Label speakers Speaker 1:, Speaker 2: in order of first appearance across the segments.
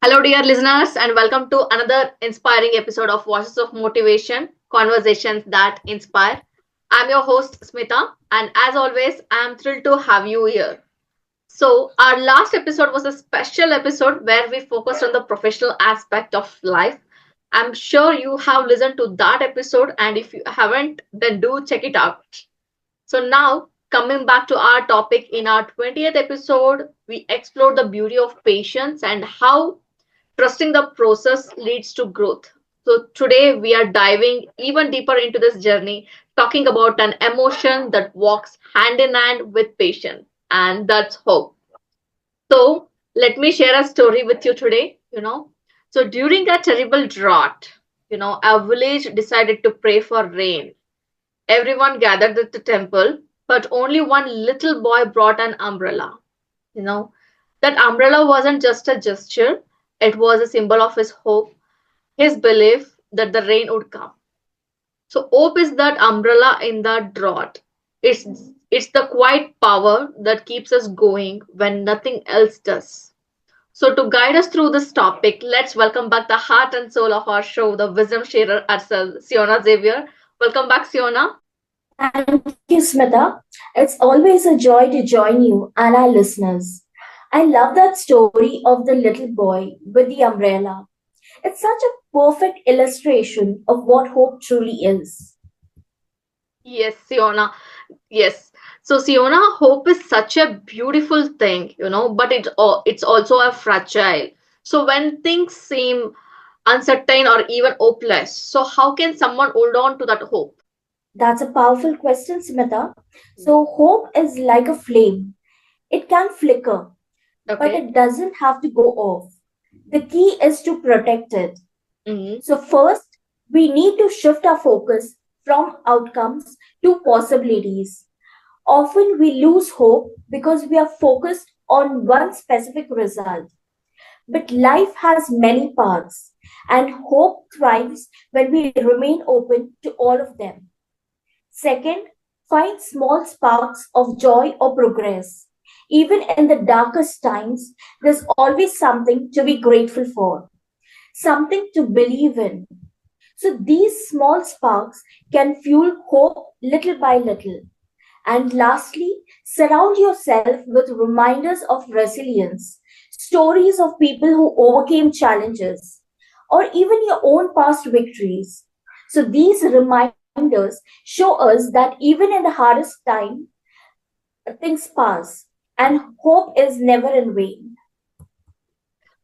Speaker 1: Hello, dear listeners, and welcome to another inspiring episode of Voices of Motivation Conversations that Inspire. I'm your host, Smita, and as always, I'm thrilled to have you here. So, our last episode was a special episode where we focused on the professional aspect of life. I'm sure you have listened to that episode, and if you haven't, then do check it out. So now, coming back to our topic, in our 20th episode, we explored the beauty of patience and how trusting the process leads to growth. So today we are diving even deeper into this journey, talking about an emotion that walks hand in hand with patience, and that's hope. So let me share a story with you today. So during a terrible drought, a village decided to pray for rain. Everyone gathered at the temple, but only one little boy brought an umbrella. You know, that umbrella wasn't just a gesture, it was a symbol of his hope, his belief that the rain would come. So, hope is that umbrella in the drought. It's, it's the quiet power that keeps us going when nothing else does. So, to guide us through this topic, let's welcome back the heart and soul of our show, the wisdom sharer herself, Siona Xavier. Welcome back, Siona.
Speaker 2: Thank you, Smita. It's always a joy to join you and our listeners. I love that story of the little boy with the umbrella. It's such a perfect illustration of what hope truly is.
Speaker 1: Yes, Siona. Yes. So, Siona, hope is such a beautiful thing, but it's also a fragile. So, when things seem uncertain or even hopeless, so how can someone hold on to that hope?
Speaker 2: That's a powerful question, Smita.
Speaker 1: Mm.
Speaker 2: So, hope is like a flame. It can flicker, but
Speaker 1: Okay.
Speaker 2: it doesn't have to go off. The key is to protect it.
Speaker 1: Hmm.
Speaker 2: So, first, we need to shift our focus from outcomes to possibilities. Often we lose hope because we are focused on one specific result. But life has many paths, and hope thrives when we remain open to all of them. Second, find small sparks of joy or progress. Even in the darkest times, there's always something to be grateful for, something to believe in. So these small sparks can fuel hope little by little. And lastly, surround yourself with reminders of resilience, stories of people who overcame challenges, or even your own past victories. So these reminders show us that even in the hardest time, things pass, and hope is never in vain.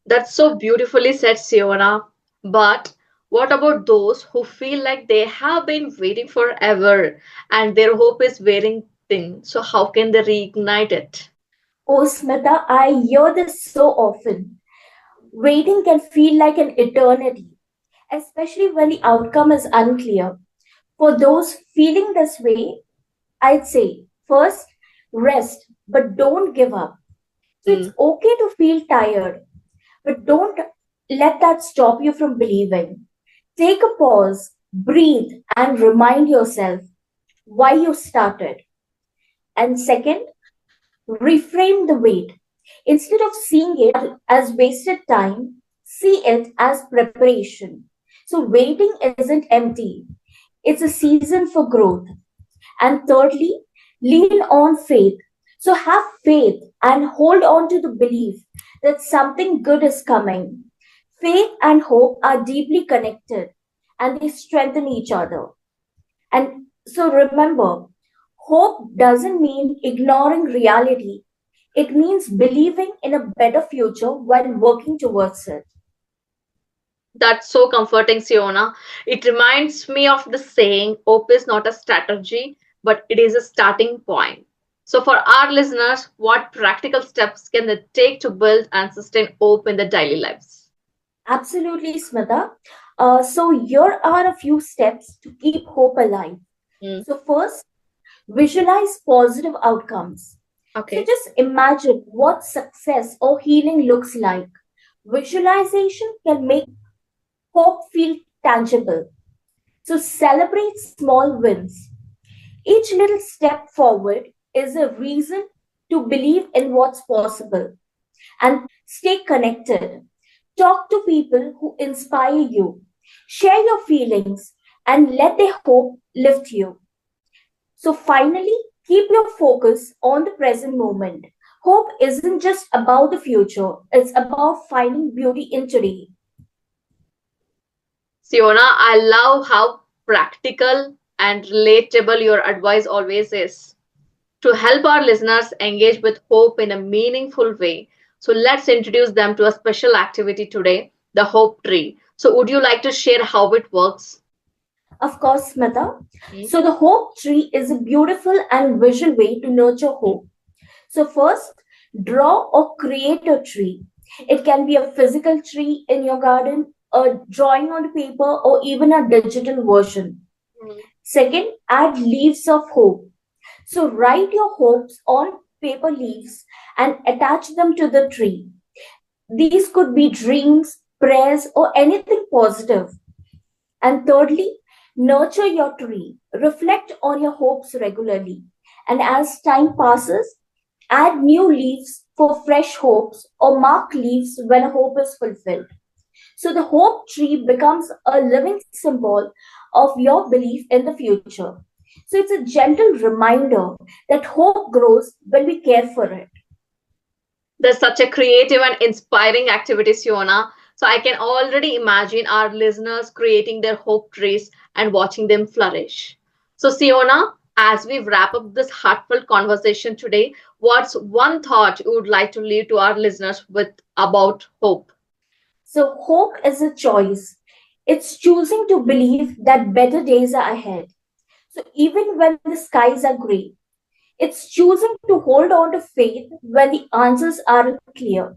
Speaker 1: That's so beautifully said, Siona. But what about those who feel like they have been waiting forever and their hope is wearing thin? So, how can they reignite it?
Speaker 2: Oh, Smita, I hear this so often. Waiting can feel like an eternity, especially when the outcome is unclear. For those feeling this way, I'd say first, rest, but don't give up. So it's
Speaker 1: Mm.
Speaker 2: okay to feel tired, but don't let that stop you from believing. Take a pause, breathe, and remind yourself why you started. And second, reframe the wait. Instead of seeing it as wasted time, see it as preparation. So waiting isn't empty, it's a season for growth. And thirdly, lean on faith. So have faith and hold on to the belief that something good is coming. Faith and hope are deeply connected and they strengthen each other. And so remember, hope doesn't mean ignoring reality. It means believing in a better future while working towards it.
Speaker 1: That's so comforting, Siona. It reminds me of the saying, hope is not a strategy, but it is a starting point. So, for our listeners, what practical steps can they take to build and sustain hope in their daily lives?
Speaker 2: Absolutely, Smita. So here are a few steps to keep hope alive.
Speaker 1: Mm.
Speaker 2: So first, visualize positive outcomes. So
Speaker 1: Okay.
Speaker 2: just imagine what success or healing looks like. Visualization can make hope feel tangible. So celebrate small wins. Each little step forward is a reason to believe in what's possible and stay connected. Talk to people who inspire you. Share your feelings and let their hope lift you. So, finally, keep your focus on the present moment. Hope isn't just about the future, it's about finding beauty in today.
Speaker 1: Siona, I love how practical and relatable your advice always is to help our listeners engage with hope in a meaningful way. So let's introduce them to a special activity today, the Hope Tree. So, would you like to share how it works?
Speaker 2: Of course, Smita.
Speaker 1: Hmm?
Speaker 2: So, the hope tree is a beautiful and visual way to nurture hope. So, first, draw or create a tree. It can be a physical tree in your garden, a drawing on paper, or even a digital version.
Speaker 1: Hmm.
Speaker 2: Second, add leaves of hope. So, write your hopes on paper leaves and attach them to the tree. These could be dreams, prayers, or anything positive. And thirdly, nurture your tree. Reflect on your hopes regularly. And as time passes, add new leaves for fresh hopes or mark leaves when a hope is fulfilled. So the hope tree becomes a living symbol of your belief in the future. So it's a gentle reminder that hope grows when we care for it.
Speaker 1: There's such a creative and inspiring activity, Siona. So I can already imagine our listeners creating their hope trees and watching them flourish. So, Siona, as we wrap up this heartfelt conversation today, what's one thought you would like to leave to our listeners with about hope?
Speaker 2: So hope is a choice. It's choosing to believe that better days are ahead. So even when the skies are gray, it's choosing to hold on to faith when the answers aren't clear.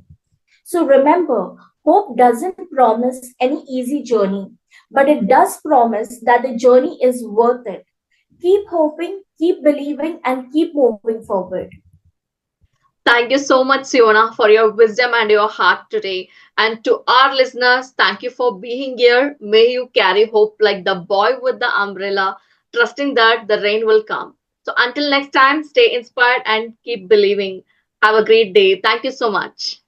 Speaker 2: So remember, hope doesn't promise any easy journey, but it does promise that the journey is worth it. Keep hoping, keep believing, and keep moving forward.
Speaker 1: Thank you so much, Siona, for your wisdom and your heart today. And to our listeners, thank you for being here. May you carry hope like the boy with the umbrella, trusting that the rain will come. So until next time, stay inspired and keep believing. Have a great day. Thank you so much.